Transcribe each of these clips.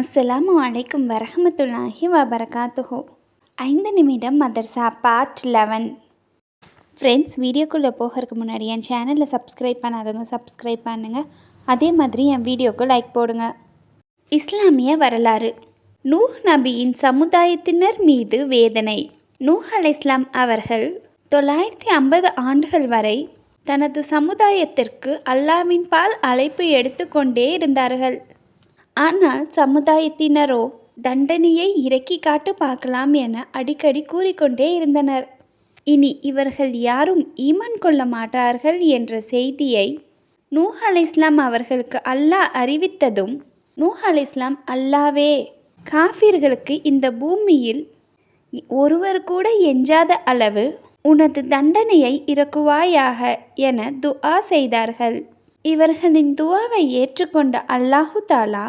அஸ்ஸலாமு அலைக்கும் வரஹ்மத்துல்லாஹி வபரகாத்துஹு. 5 நிமிடம் மதர்சா பார்ட் 11. ஃப்ரெண்ட்ஸ், வீடியோக்குள்ளே போகிறதுக்கு முன்னாடி என் சேனலில் சப்ஸ்கிரைப் பண்ணாதவங்க சப்ஸ்கிரைப் பண்ணுங்கள். அதே மாதிரி என் வீடியோக்கு லைக் போடுங்க. இஸ்லாமிய வரலாறு. நூஹ் நபியின் சமுதாயத்தினர் மீது வேதனை. நூஹ் அலைஹிஸ்ஸலாம் அவர்கள் 950 ஆண்டுகள் வரை தனது சமுதாயத்திற்கு அல்லாஹ்வின் பால் அழைப்பு எடுத்து கொண்டே இருந்தார்கள். ஆனால் சமுதாயத்தினரோ தண்டனையை இறக்கி காட்டு பார்க்கலாம் என அடிக்கடி கூறிக்கொண்டே இருந்தனர். இனி இவர்கள் யாரும் ஈமான் கொள்ள மாட்டார்கள் என்ற செய்தியை நூஹ் அலைஹிஸ்ஸலாம் அவர்களுக்கு அல்லாஹ் அறிவித்ததும், நூஹ் அலைஹிஸ்ஸலாம், அல்லாவே, காஃபிர்களுக்கு இந்த பூமியில் ஒருவர் கூட எஞ்சாத அளவு உனது தண்டனையை இறக்குவாயாக என துஆ செய்தார்கள். இவர்களின் துஆவை ஏற்றுக்கொண்ட அல்லாஹு தாலா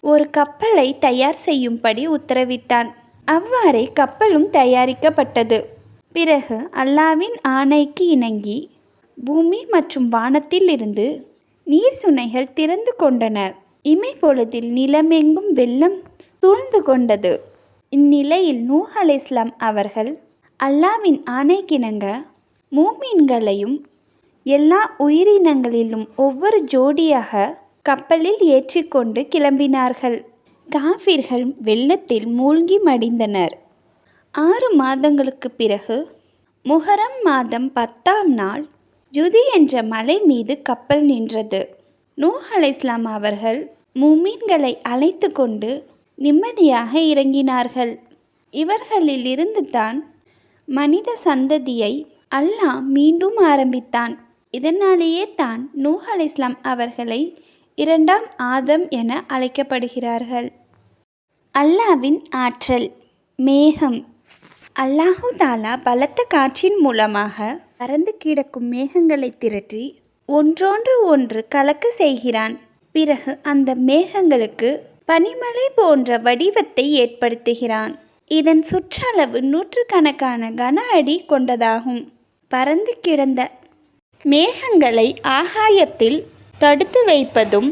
ஒரு கப்பலை தயார் செய்யும்படி உத்தரவிட்டான். அவ்வாறே கப்பலும் தயாரிக்கப்பட்டது. பிறகு அல்லாஹ்வின் ஆணைக்கு இணங்கி பூமி மற்றும் வானத்தில் இருந்து நீர் சுனைகள் திறந்து கொண்டனர். இமைப்பொழுதில் நிலமெங்கும் வெள்ளம் சூழ்ந்து கொண்டது. இந்நிலையில் நூஹ் அலைஹிஸ்ஸலாம் அவர்கள் அல்லாஹ்வின் ஆணைக்கிணங்க மூமின்களையும் எல்லா உயிரினங்களிலும் ஒவ்வொரு ஜோடியாக கப்பலில் ஏற்றிக்கொண்டு கிளம்பினார்கள். காஃபிர்கள் வெள்ளத்தில் மூழ்கி மடிந்தனர். 6 மாதங்களுக்கு பிறகு முஹர்ரம் மாதம் 10ஆம் நாள் ஜுதி என்ற மலை மீது கப்பல் நின்றது. நூஹ் அலைஹிஸ்ஸலாம் அவர்கள் மூமின்களை அழைத்து கொண்டு நிம்மதியாக இறங்கினார்கள். இவர்களில் இருந்து தான் மனித சந்ததியை அல்லாஹ் மீண்டும் ஆரம்பித்தான். இதனாலேயே தான் நூஹ் அலைஹிஸ்ஸலாம் அவர்களை 2ஆம் ஆதம் என அழைக்கப்படுகிறார்கள். அல்லாஹ்வின் ஆற்றல். மேகம். அல்லாஹு தாலா பலத்த காற்றின் மூலமாக பறந்து கிடக்கும் மேகங்களை திரட்டி ஒன்றோன்று ஒன்று கலக்க செய்கிறான். பிறகு அந்த மேகங்களுக்கு பனிமலை போன்ற வடிவத்தை ஏற்படுத்துகிறான். இதன் சுற்றளவு 100கணக்கான கன அடி கொண்டதாகும். பறந்து கிடந்த மேகங்களை ஆகாயத்தில் தடுத்து வைப்பதும்,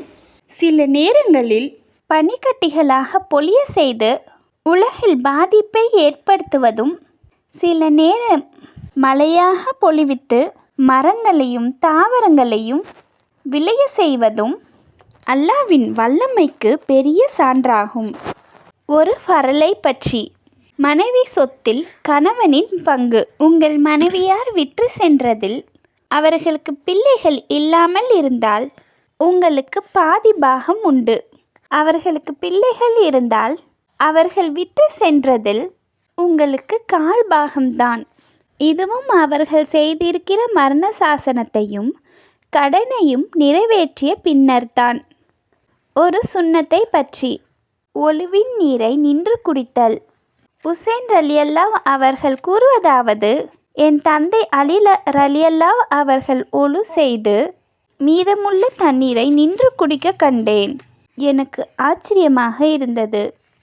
சில நேரங்களில் பனிக்கட்டிகளாக பொழிய செய்து உலகில் பாதிப்பை ஏற்படுத்துவதும், சில நேரம் மழையாக பொழிவித்து மரங்களையும் தாவரங்களையும் விளைய செய்வதும் அல்லாஹ்வின் வல்லமைக்கு பெரிய சான்றாகும். ஒரு ஃபரலை பற்றி. மனைவி சொத்தில் கணவனின் பங்கு. உங்கள் மனைவியார் விற்று சென்றதில் அவர்களுக்கு பிள்ளைகள் இல்லாமல் இருந்தால் உங்களுக்கு பாதி பாகம் உண்டு. அவர்களுக்கு பிள்ளைகள் இருந்தால் அவர்கள் விற்று சென்றதில் உங்களுக்கு 1/4 பாகம்தான். இதுவும் அவர்கள் செய்திருக்கிற மரண சாசனத்தையும் கடனையும் நிறைவேற்றிய பின்னர்தான். ஒரு சுன்னத்தை பற்றி. ஒலுவின் நீரை நின்று குடித்தல். ஹுசைன் ரலியல்லாஹ் அவர்கள் கூறுவதாவது, என் தந்தை அலி ரலியல்லாஹ் அவர்கள் ஒலு செய்து மீதமுள்ள தண்ணீரை நின்று குடிக்க கண்டேன். எனக்கு ஆச்சரியமாக இருந்தது.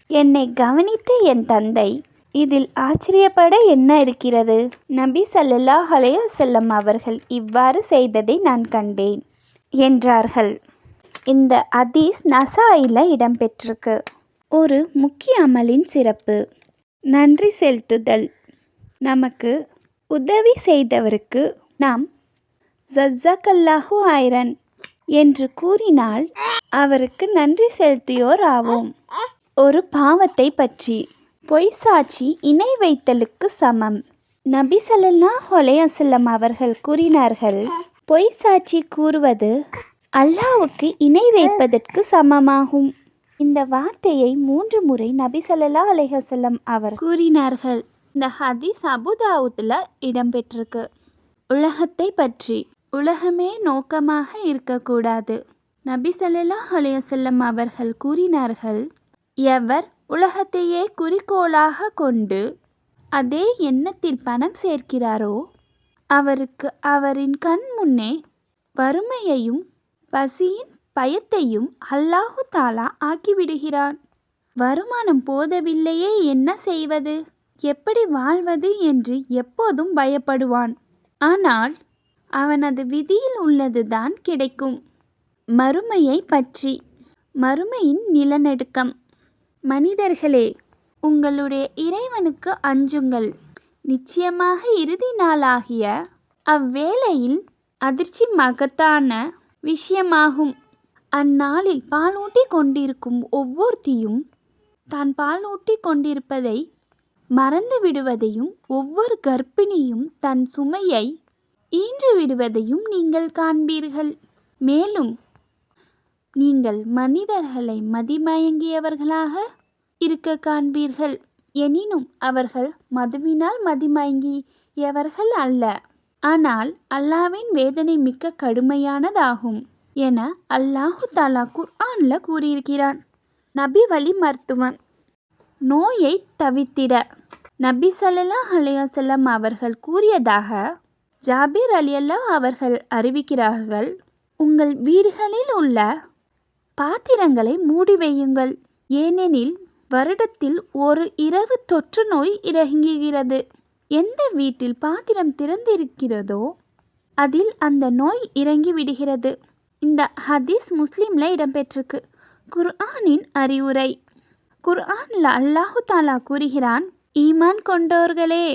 என்னை கவனித்த என் தந்தை, இதில் ஆச்சரியப்பட என்ன இருக்கிறது? நபி ஸல்லல்லாஹு அலைஹி வஸல்லம் அவர்கள் இவ்வாறு செய்ததை நான் கண்டேன் என்றார்கள். இந்த ஹதீஸ் நசாயில இடம்பெற்றிருக்கு. ஒரு முக்கிய அமலின் சிறப்பு. நன்றி செலுத்துதல். நமக்கு உதவி செய்தவருக்கு நாம் ஜஸாக்கல்லாஹு ஐரன் என்று கூறினால் அவருக்கு நன்றி செலுத்தியோர் ஆவோம். ஒரு பாவத்தை பற்றி. பொய் சாட்சி இணை வைத்தலுக்கு சமம். நபி ஸல்லல்லாஹு அலைஹி வஸல்லம் அவர்கள் கூறினார்கள், பொய் சாட்சி கூறுவது அல்லாஹ்வுக்கு இணை வைப்பதற்கு சமமாகும். இந்த வார்த்தையை 3 முறை நபி ஸல்லல்லாஹு அலைஹி வஸல்லம் அவர் கூறினார்கள். இந்த ஹதீஸ் அபுதாவுத்தில் இடம்பெற்றிருக்கு. உலகத்தை பற்றி. உலகமே நோக்கமாக இருக்கக்கூடாது. நபி ஸல்லல்லாஹு அலைஹி வஸல்லம் அவர்கள் கூறினார்கள், எவர் உலகத்தையே குறிக்கோளாக கொண்டு அதே எண்ணத்தில் பணம் சேர்க்கிறாரோ அவருக்கு அவரின் கண் முன்னே வறுமையையும் பசியின் பயத்தையும் அல்லாஹு தாலா ஆக்கிவிடுகிறான். வருமானம் போதவில்லையே, என்ன செய்வது, எப்படி வாழ்வது என்று எப்போதும் பயப்படுவான். ஆனால் அவனது விதியில் உள்ளது தான் கிடைக்கும். மறுமையை பற்றி. மறுமையின் நிலநடுக்கம். மனிதர்களே, உங்களுடைய இறைவனுக்கு அஞ்சுங்கள். நிச்சயமாக இறுதி நாளாகிய அவ்வேளையில் அதிர்ச்சி மகத்தான விஷயமாகும். அந்நாளில் பாலூட்டி கொண்டிருக்கும் ஒவ்வொருத்தியும் தான் பாலூட்டி கொண்டிருப்பதை மறந்து விடுவதையும் ஒவ்வொரு கர்ப்பிணியும் தன் சுமையை ஈன்று விடுவதையும் நீங்கள் காண்பீர்கள். மேலும் நீங்கள் மனிதர்களை மதிமயங்கியவர்களாக இருக்க காண்பீர்கள். எனினும் அவர்கள் மதுவினால் மதிமயங்கியவர்கள் அல்ல, ஆனால் அல்லாவின் வேதனை மிக்க கடுமையானதாகும் என அல்லாஹு தாலா குர்ஆன்ல கூறியிருக்கிறான். நபி வழி மருத்துவம். நோயை தவிர்த்திட நபி ஸல்லல்லாஹு அலைஹி வஸல்லம் அவர்கள் கூறியதாக ஜாபிர் ரலியல்லாஹு அவர்கள் அறிவிக்கிறார்கள். உங்கள் வீடுகளில் உள்ள பாத்திரங்களை மூடி வையுங்கள், ஏனெனில் வருடத்தில் ஒரு இரவு தொற்று நோய் இறங்குகிறது. எந்த வீட்டில் பாத்திரம் திறந்திருக்கிறதோ அதில் அந்த நோய் இறங்கி விடுகிறது. இந்த ஹதீஸ் முஸ்லீம்ல இடம்பெற்றிருக்கு. குர்ஆனின் அறிவுரை. குர்ஆன்ல அல்லாஹு தாலா கூறுகிறான், ஈமான் கொண்டோர்களே,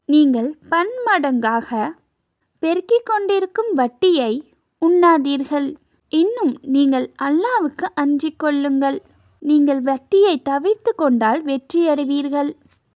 நீங்கள் பன்மடங்காக பெருக்கிக் கொண்டிருக்கும் வட்டியை உண்ணாதீர்கள். இன்னும் நீங்கள் அல்லாஹ்வுக்கு அஞ்சிக் கொள்ளுங்கள். நீங்கள் வட்டியை தவிர்த்து கொண்டால் வெற்றியடைவீர்கள்.